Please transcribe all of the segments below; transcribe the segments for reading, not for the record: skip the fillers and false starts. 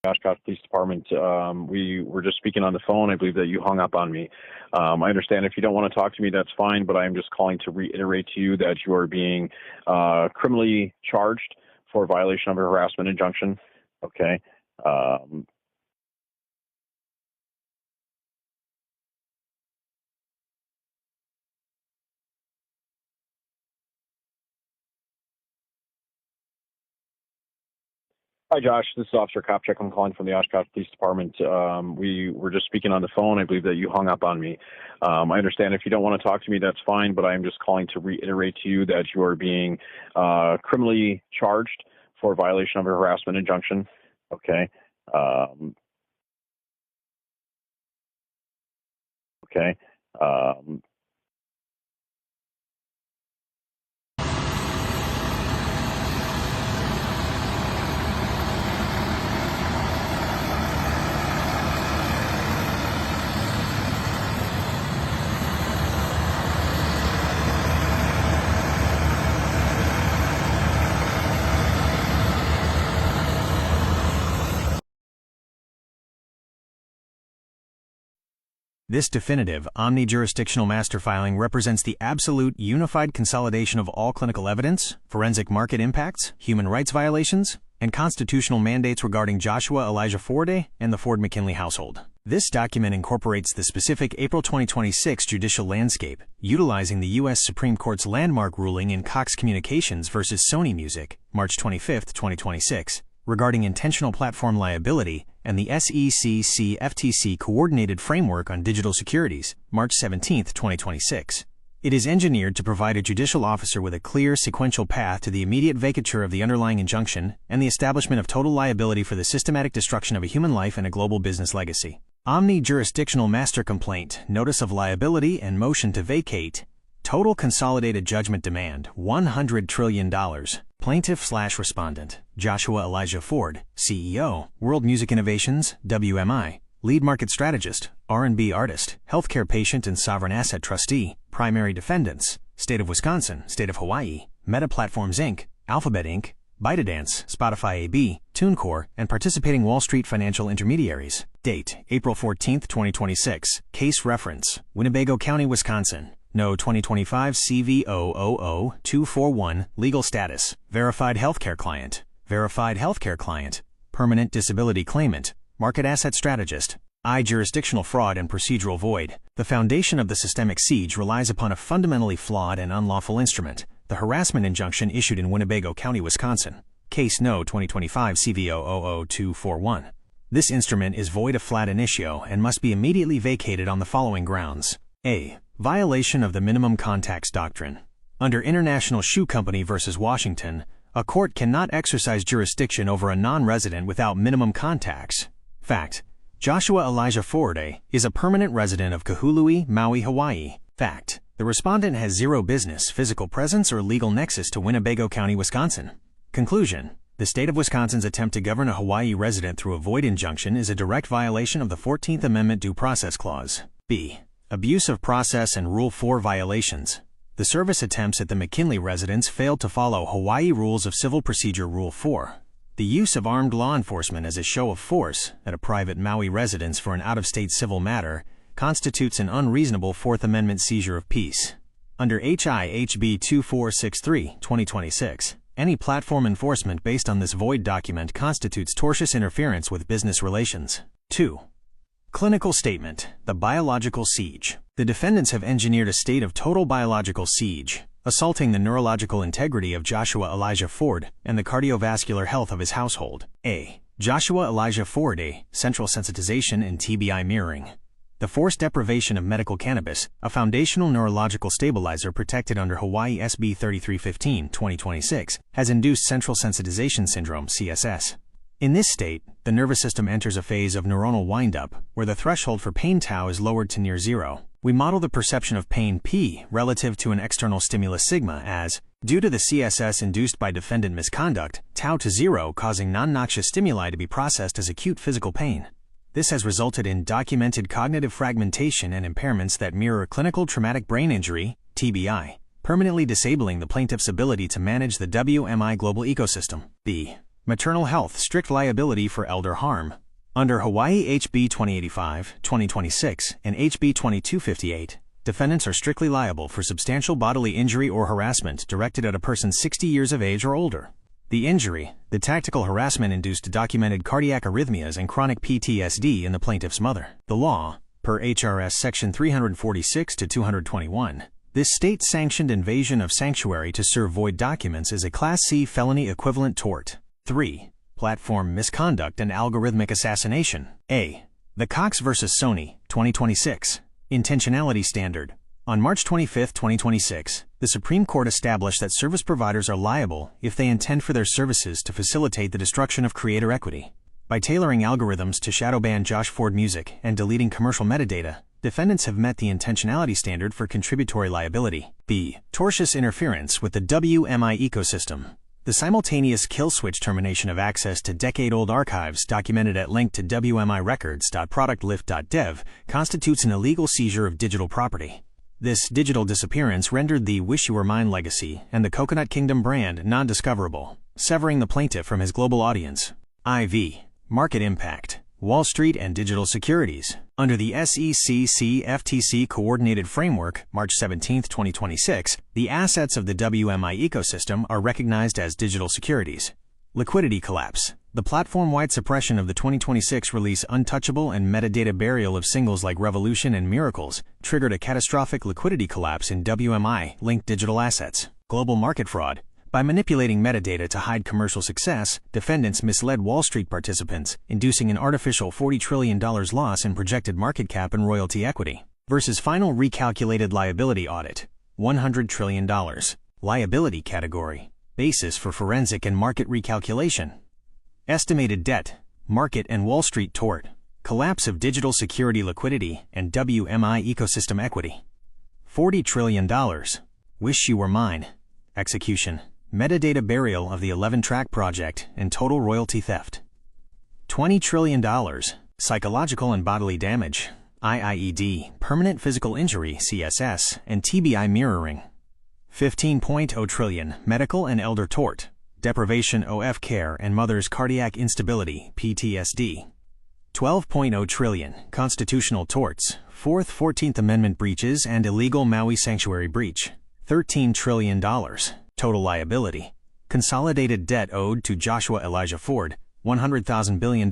Oshkosh Police Department. We were just speaking on the phone. I believe that you hung up on me. I understand if you don't want to talk to me, that's fine, but I'm just calling to reiterate to you that you are being criminally charged for violation of a harassment injunction. Okay. Hi, Josh. This is Officer Kopchak. I'm calling from the Oshkosh Police Department. We were just speaking on the phone. I believe that you hung up on me. I understand if you don't want to talk to me, that's fine, but I'm just calling to reiterate to you that you are being criminally charged for violation of a harassment injunction. Okay. Okay. This definitive, omni-jurisdictional master filing represents the absolute, unified consolidation of all clinical evidence, forensic market impacts, human rights violations, and constitutional mandates regarding Joshua Elijah Forday and the Ford McKinley household. This document incorporates the specific April 2026 judicial landscape, utilizing the U.S. Supreme Court's landmark ruling in Cox Communications v. Sony Music, March 25, 2026, regarding intentional platform liability, and the SEC-FTC Coordinated Framework on Digital Securities, March 17, 2026. It is engineered to provide a judicial officer with a clear, sequential path to the immediate vacatur of the underlying injunction and the establishment of total liability for the systematic destruction of a human life and a global business legacy. Omni-jurisdictional master complaint, notice of liability and motion to vacate. Total consolidated judgment demand, $100 trillion. Plaintiff/respondent, Joshua Elijah Ford, CEO, World Music Innovations, WMI, Lead Market Strategist, R&B Artist, Healthcare Patient and Sovereign Asset Trustee. Primary defendants, State of Wisconsin, State of Hawaii, Meta Platforms Inc., Alphabet Inc., ByteDance, Spotify AB, TuneCore, and participating Wall Street financial intermediaries. Date, April 14, 2026. Case reference, Winnebago County, Wisconsin. No 2025 CV000-241. Legal status, verified healthcare client. Verified healthcare client. Permanent disability claimant. Market asset strategist. Jurisdictional fraud and procedural void. The foundation of the systemic siege relies upon a fundamentally flawed and unlawful instrument, the harassment injunction issued in Winnebago County, Wisconsin. Case No. 2025 CV000-241. This instrument is void of flat initio and must be immediately vacated on the following grounds. A. Violation of the minimum contacts doctrine. Under International Shoe Company v. Washington, a court cannot exercise jurisdiction over a non-resident without minimum contacts. Fact. Joshua Elijah Forday is a permanent resident of Kahului, Maui, Hawaii. Fact. The respondent has zero business, physical presence, or legal nexus to Winnebago County, Wisconsin. Conclusion. The state of Wisconsin's attempt to govern a Hawaii resident through a void injunction is a direct violation of the 14th Amendment Due Process Clause. B. Abuse of process and Rule 4 violations. The service attempts at the McKinley residence failed to follow Hawaii Rules of Civil Procedure Rule 4. The use of armed law enforcement as a show of force at a private Maui residence for an out-of-state civil matter constitutes an unreasonable Fourth Amendment seizure of peace. Under HB 2463, 2026, any platform enforcement based on this void document constitutes tortious interference with business relations. 2. Clinical statement, the biological siege. The defendants have engineered a state of total biological siege, assaulting the neurological integrity of Joshua Elijah Ford and the cardiovascular health of his household. A. Joshua Elijah Forday, central sensitization and TBI mirroring. The forced deprivation of medical cannabis, a foundational neurological stabilizer protected under Hawaii SB 3315, 2026, has induced central sensitization syndrome, CSS. In this state, the nervous system enters a phase of neuronal windup, where the threshold for pain tau is lowered to near zero. We model the perception of pain P relative to an external stimulus sigma as, due to the CSS induced by defendant misconduct, tau to zero causing non-noxious stimuli to be processed as acute physical pain. This has resulted in documented cognitive fragmentation and impairments that mirror clinical traumatic brain injury, TBI, permanently disabling the plaintiff's ability to manage the WMI global ecosystem. B. Maternal health strict liability for elder harm. Under Hawaii HB 2085, 2026, and HB 2258, defendants are strictly liable for substantial bodily injury or harassment directed at a person 60 years of age or older. The injury, the tactical harassment induced documented cardiac arrhythmias and chronic PTSD in the plaintiff's mother. The law, per HRS Section 346 to 221, this state-sanctioned invasion of sanctuary to serve void documents is a Class C felony equivalent tort. 3. Platform misconduct and algorithmic assassination. A. The Cox v. Sony, 2026. Intentionality standard. On March 25, 2026, the Supreme Court established that service providers are liable if they intend for their services to facilitate the destruction of creator equity. By tailoring algorithms to shadow ban Josh Ford music and deleting commercial metadata, defendants have met the intentionality standard for contributory liability. B. Tortious interference with the WMI ecosystem. The simultaneous kill switch termination of access to decade-old archives documented at link to WMIRecords.productlift.dev constitutes an illegal seizure of digital property. This digital disappearance rendered the Wish You Were Mine legacy and the Coconut Kingdom brand non-discoverable, severing the plaintiff from his global audience. IV. Market impact. Wall Street and digital securities. Under the SEC-CFTC Coordinated Framework, March 17, 2026, the assets of the WMI ecosystem are recognized as digital securities. Liquidity collapse. The platform-wide suppression of the 2026 release Untouchable and metadata burial of singles like Revolution and Miracles triggered a catastrophic liquidity collapse in WMI-linked digital assets. Global market fraud. By manipulating metadata to hide commercial success, defendants misled Wall Street participants, inducing an artificial $40 trillion loss in projected market cap and royalty equity. Versus final recalculated liability audit. $100 trillion. Liability category. Basis for forensic and market recalculation. Estimated debt. Market and Wall Street tort. Collapse of digital security liquidity and WMI ecosystem equity. $40 trillion. Wish You Were Mine. Execution. Metadata burial of the 11-track project and total royalty theft. $20 trillion. Psychological and bodily damage. IIED, permanent physical injury, CSS, and TBI mirroring. $15.0 trillion. Medical and elder tort. Deprivation OF care and mother's cardiac instability, PTSD. $12.0 trillion. Constitutional torts. 4th, 14th Amendment breaches and illegal Maui sanctuary breach. $13 trillion. Total liability. Consolidated debt owed to Joshua Elijah Ford, $100,000 billion.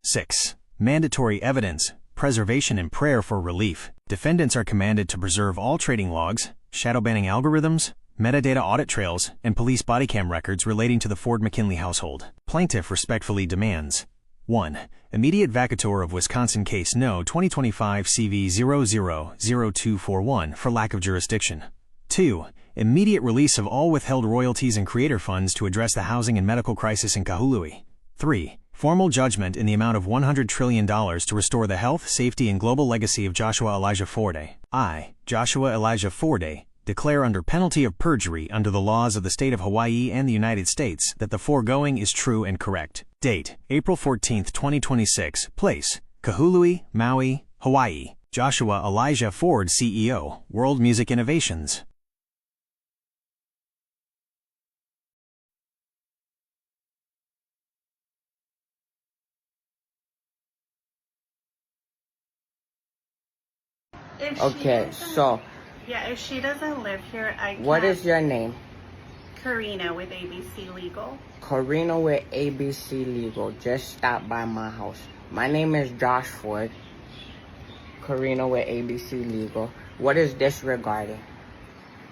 6. Mandatory evidence, preservation and prayer for relief. Defendants are commanded to preserve all trading logs, shadow banning algorithms, metadata audit trails, and police body cam records relating to the Ford-McKinley household. Plaintiff respectfully demands 1. Immediate vacatur of Wisconsin Case No. 2025 CV 000241 for lack of jurisdiction. 2. Immediate release of all withheld royalties and creator funds to address the housing and medical crisis in Kahului. 3. Formal judgment in the amount of $100 trillion to restore the health, safety, and global legacy of Joshua Elijah Forde. I, Joshua Elijah Forde, declare under penalty of perjury under the laws of the state of Hawaii and the United States that the foregoing is true and correct. Date, April 14, 2026. Place, Kahului, Maui, Hawaii. Joshua Elijah Ford, CEO, World Music Innovations. Okay, so yeah, if she doesn't live here, I can. What is your name? Karina with ABC Legal. Karina with ABC Legal. Just stopped by my house. My name is Josh Ford. Karina with ABC Legal. What is this regarding?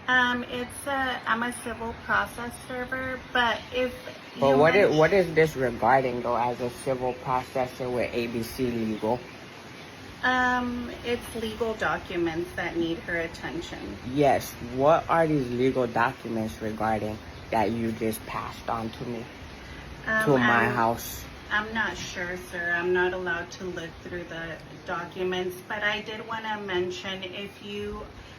I'm a civil process server, but if But what is this regarding though as a civil processor with ABC Legal? It's legal documents that need her attention. Yes, what are these legal documents regarding that you just passed on to me? To my house? I'm not sure, sir. I'm not allowed to look through the documents, but I did want to mention if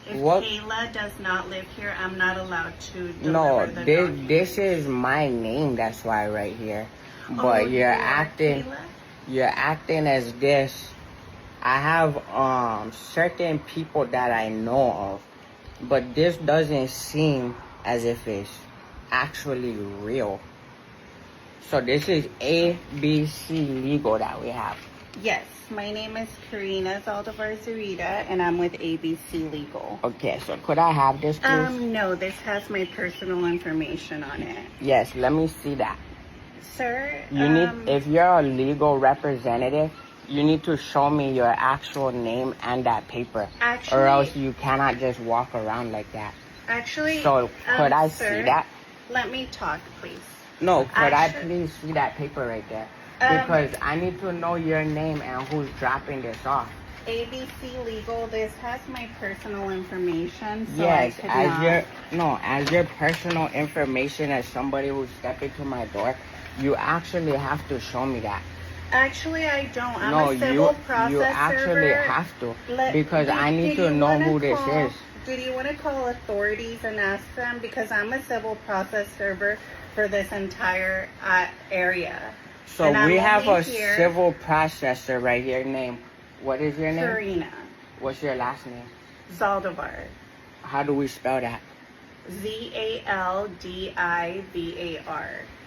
Kayla does not live here, I'm not allowed to deliver the documents. This is my name, that's why right here. But you're acting as this. I have certain people that I know of, but this doesn't seem as if it's actually real. So this is ABC Legal that we have. Yes, my name is Karina Zaldivar Zarita, and I'm with ABC Legal. Okay, so could I have this, please? No, this has my personal information on it. Yes, let me see that. Sir, You need, if you're a legal representative, you need to show me your actual name and that paper, or else you cannot just walk around like that. Actually, so could I sir, see that? Let me talk, please. No, could I please see that paper right there? Because I need to know your name and who's dropping this off. ABC Legal, this has my personal information, so yes, I could not. As your personal information as somebody who stepped into my door, you actually have to show me that. Actually, I don't. I'm a civil process you actually server. have to, because I need to know who this is. Do you want to call authorities and ask them? Because I'm a civil process server for this entire area. So we have a civil processor right here named, what is your name? Karina. What's your last name? Zaldivar. How do we spell that? Zaldivar.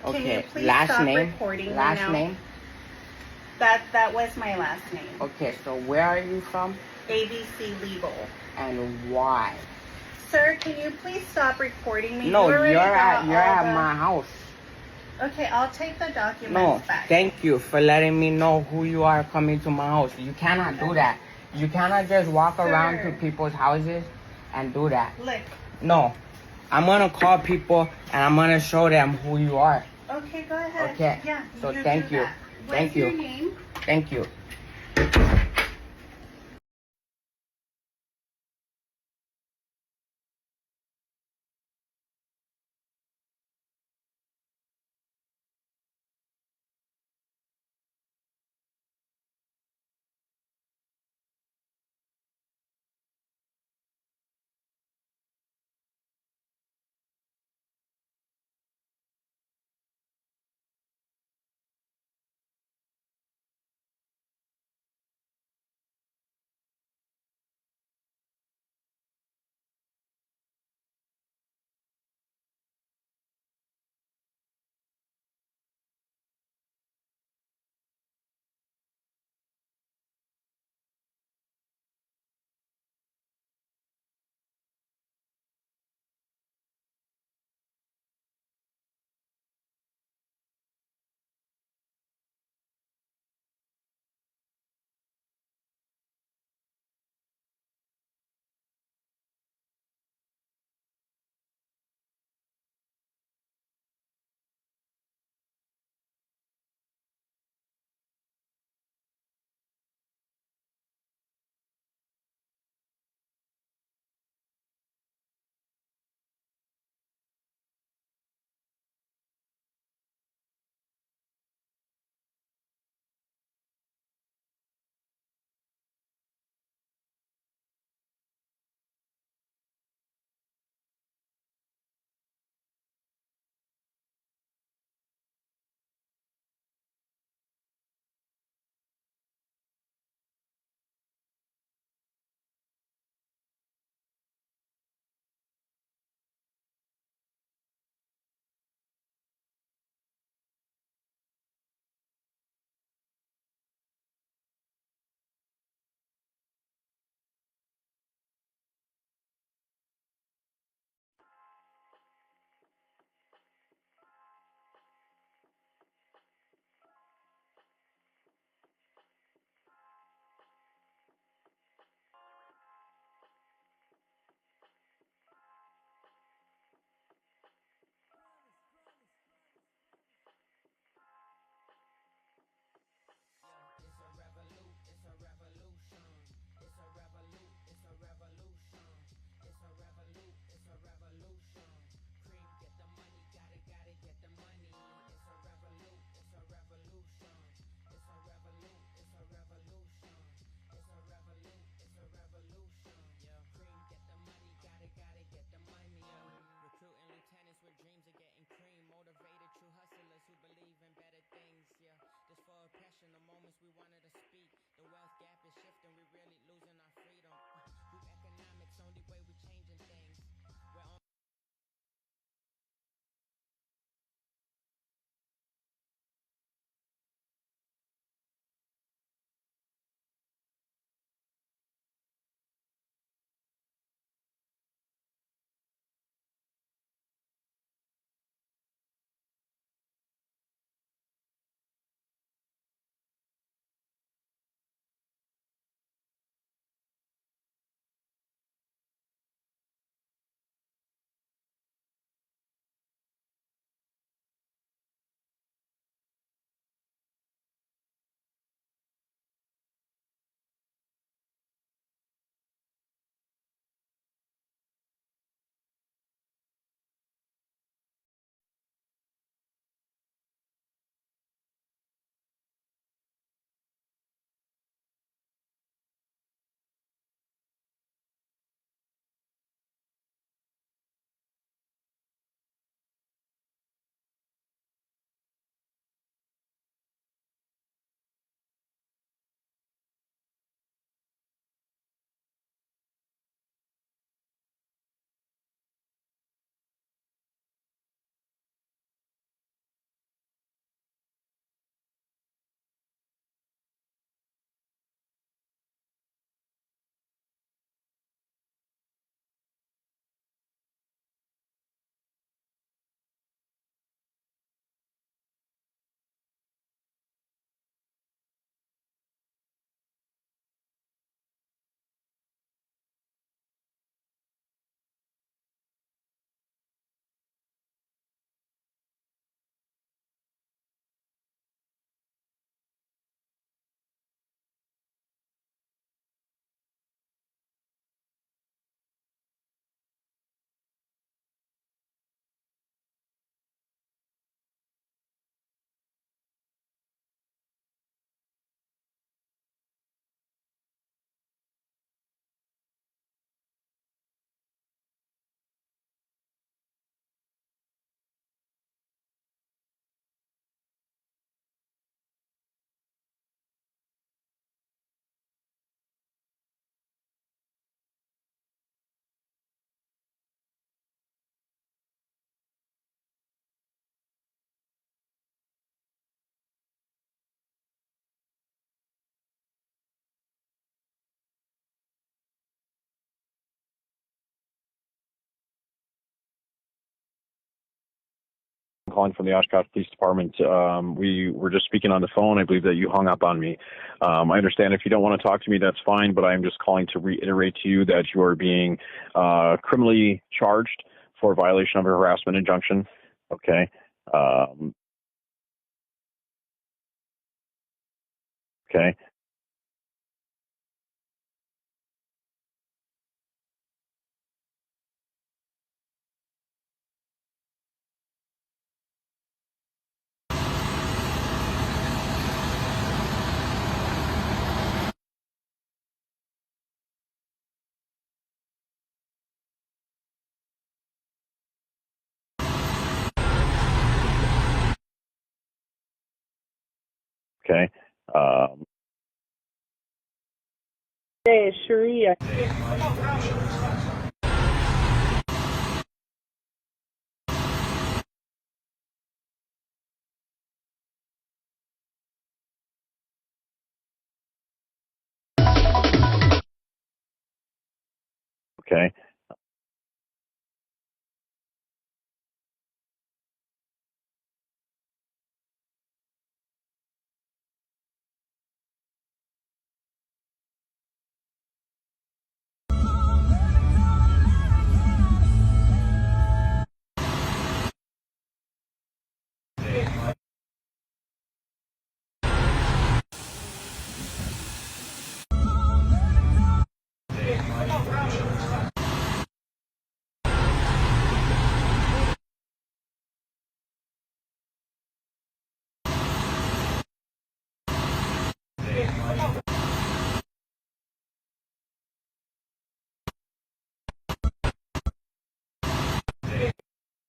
Okay. Can you please last stop name? recording last right now? name? That was my last name. Okay, so where are you from? ABC Legal. And why? Sir, can you please stop recording me? No, you're at my house. Okay, I'll take the documents back. Thank you for letting me know who you are coming to my house. You cannot do that. You cannot just walk around to people's houses and do that. Look. No. I'm going to call people and I'm going to show them who you are. Okay, go ahead. Okay. Yeah. So thank you. What's your name? Thank you. calling from the Oshkosh Police Department. We were just speaking on the phone. I believe that you hung up on me. I understand if you don't want to talk to me, that's fine, but I'm just calling to reiterate to you that you are being criminally charged for violation of a harassment injunction. Okay. Okay. Okay. Hey, Sharia. Okay.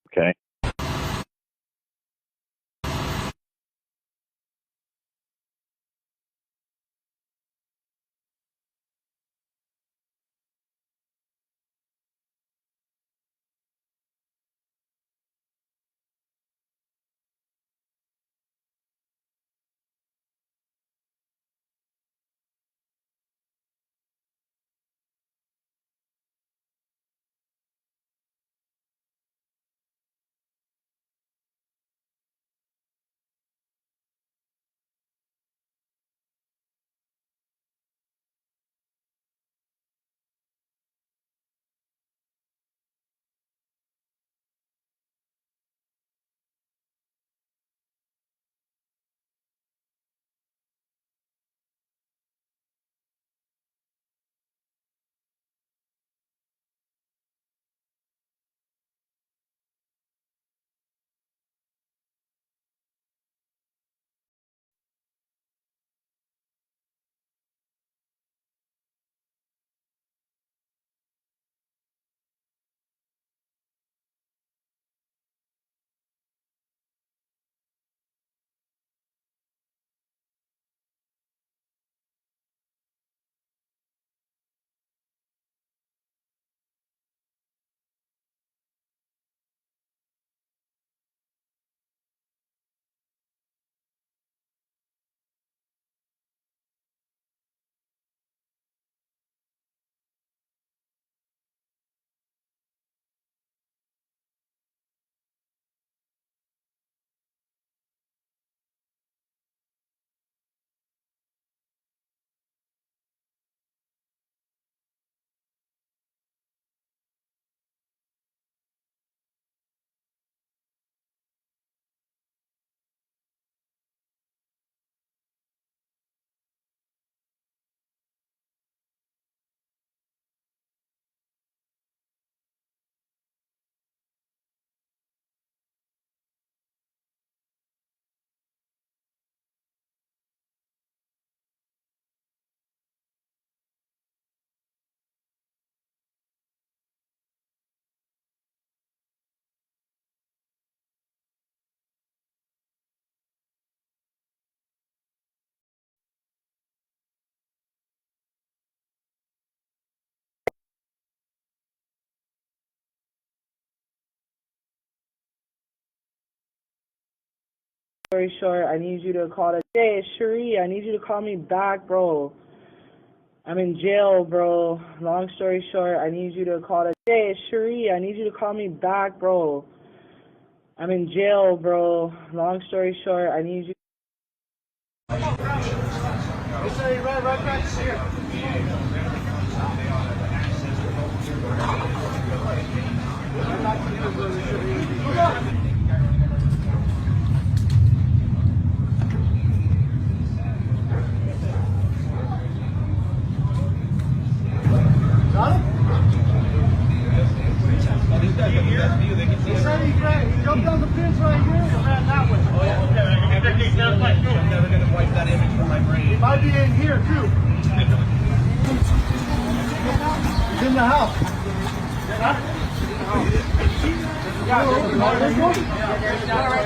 Okay. Story short, I need you to call the. Hey, Sharia, I need you to call me back, bro. I'm in jail, bro. Long story short, I need you to call the. Hey, Sharia, I need you to call me back, bro. I'm in jail, bro. Long story short, I need you. Jump down the fence right here and ran that way. Oh, yeah. Okay. I'm never going to wipe that image from my brain. He might be in here, too. He's in the house.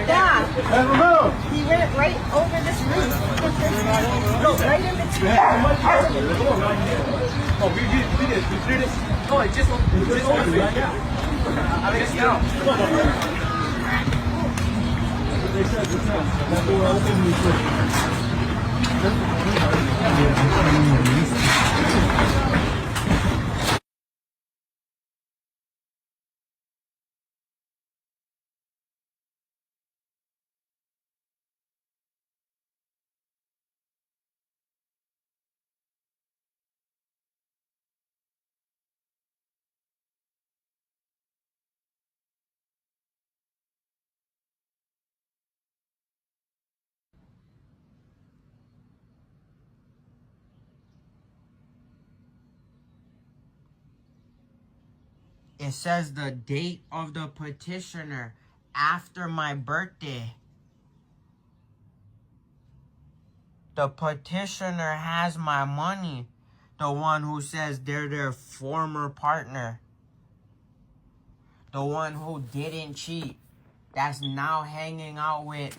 Yeah. Never move. He went right over this roof. Right in between. Oh, we did. We did it. Oh, it just opened right now. I think it's now. They said just now. That door opened. It says the date of the petitioner after my birthday. The petitioner has my money. The one who says they're their former partner. The one who didn't cheat. That's now hanging out with.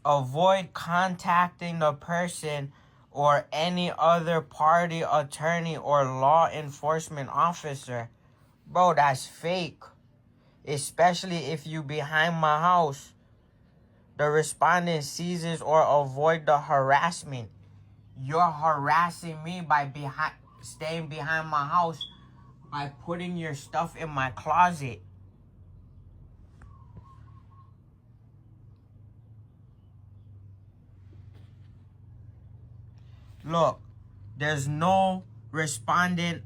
Avoid contacting the person or any other party, attorney, or law enforcement officer. Bro, that's fake. Especially if you behind my house. The respondent ceases or avoid the harassment. You're harassing me by staying behind my house by putting your stuff in my closet. Look, there's no respondent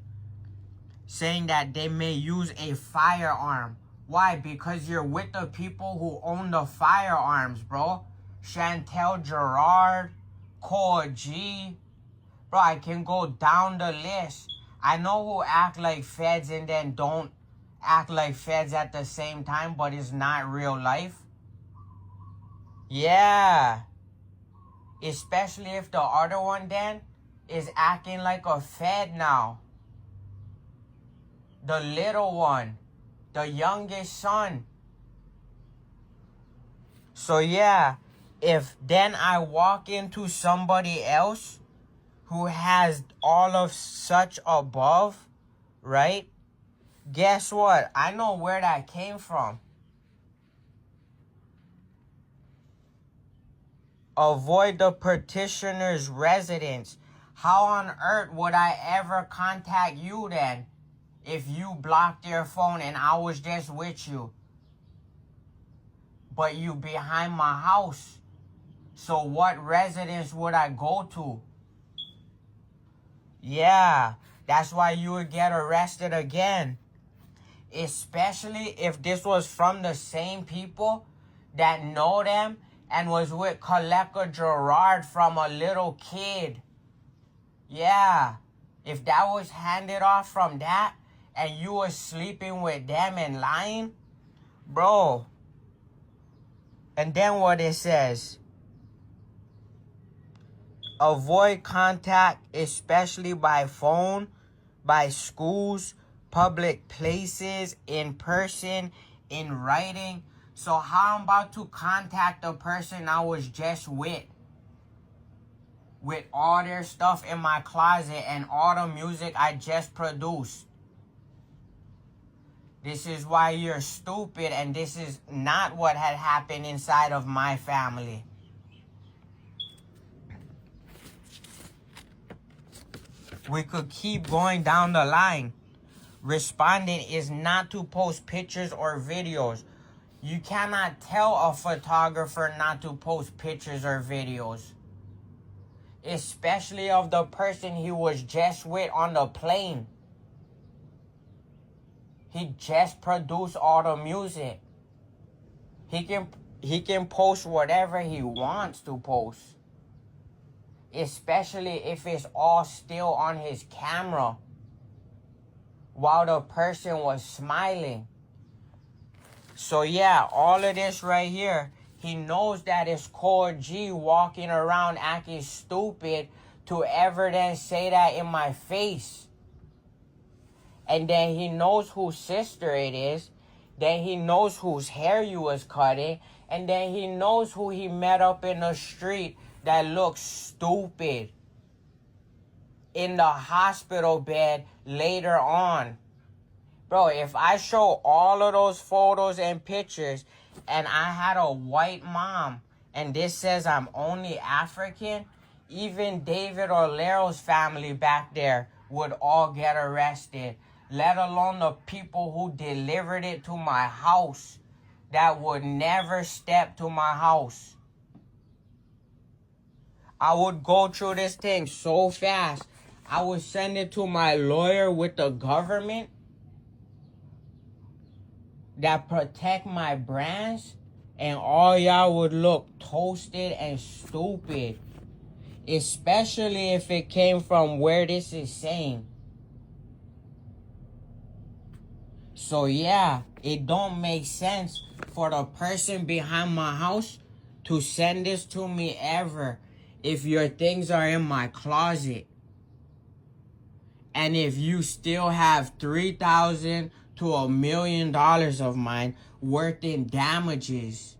saying that they may use a firearm. Why? Because you're with the people who own the firearms, bro. Chantel Gerard, Cole G. Bro, I can go down the list. I know who act like feds and then don't act like feds at the same time, but it's not real life. Yeah. Especially if the other one then is acting like a fed now. The little one. The youngest son. So yeah, if then I walk into somebody else who has all of such above, right? Guess what? I know where that came from. Avoid the petitioner's residence. How on earth would I ever contact you then if you blocked your phone and I was just with you? But you behind my house. So what residence would I go to? Yeah, that's why you would get arrested again. Especially if this was from the same people that know them and was with Collector Gerard from a little kid. Yeah, if that was handed off from that and you were sleeping with them and lying, bro. And then what it says, avoid contact, especially by phone, by schools, public places, in person, in writing. So how I'm about to contact the person I was just with all their stuff in my closet and all the music I just produced? This is why you're stupid, and this is not what had happened inside of my family. We could keep going down the line. responding is not to post pictures or videos. You cannot tell a photographer not to post pictures or videos. Especially of the person he was just with on the plane. He just produced all the music. He can post whatever he wants to post. Especially if it's all still on his camera while the person was smiling. So yeah, all of this right here, he knows that it's Cole G walking around acting stupid to ever then say that in my face. And then he knows whose sister it is. Then he knows whose hair you was cutting. And then he knows who he met up in the street that looks stupid in the hospital bed later on. Bro, if I show all of those photos and pictures and I had a white mom and this says I'm only African, even David Orlero's family back there would all get arrested. Let alone the people who delivered it to my house that would never step to my house. I would go through this thing so fast. I would send it to my lawyer with the government that protect my brands, and all y'all would look toasted and stupid. Especially if it came from where this is saying. So yeah, it don't make sense for the person behind my house to send this to me ever if your things are in my closet. And if you still have $3,000 to $1 million of mine worth in damages.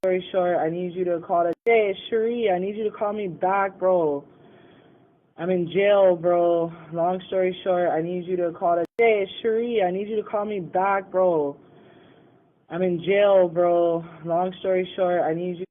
Story short, I need you to call the. Hey, Cherie, I need you to call me back, bro. I'm in jail, bro. Long story short, I need you to call the. Hey, Cherie, I need you to call me back, bro. I'm in jail, bro. Long story short, I need you.